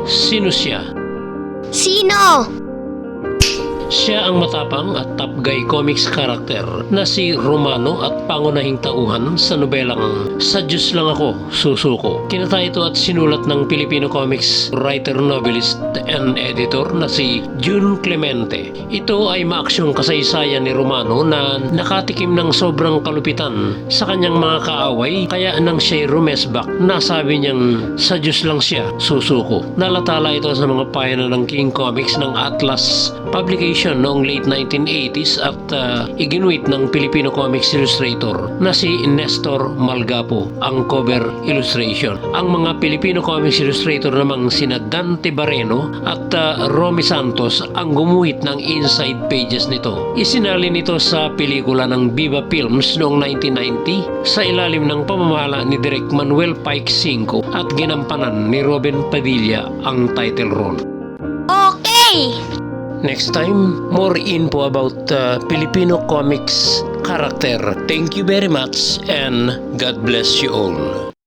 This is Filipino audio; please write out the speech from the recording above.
Sino siya? Sino? Siya ang matapang at top guy comics character na si Romano at pangunahing tauhan sa nobelang Sa Diyos Lang Ako, Susuko. Kinata ito at sinulat ng Filipino comics writer, novelist, and editor na si June Clemente. Ito ay maaksyong kasaysayan ni Romano na nakatikim ng sobrang kalupitan sa kanyang mga kaaway, kaya nang siya'y rumesbak, nasabi niyang sa Diyos lang siya susuko. Nalatala ito sa mga pahina ng King Comics ng Atlas publication noong late 1980s at iginuit ng Filipino comics illustrator na si Nestor Malgapo ang cover illustration. Ang mga Filipino comics illustrator namang sina Dante Barreno at Romy Santos ang gumuhit ng inside pages nito. Isinalin ito sa pelikula ng Viva Films noong 1990 sa ilalim ng pamamahala ni Direk Manuel Pike V at ginampanan ni Robin Padilla ang title role. Okay! Next time, more info about Filipino comics character. Thank you very much and God bless you all.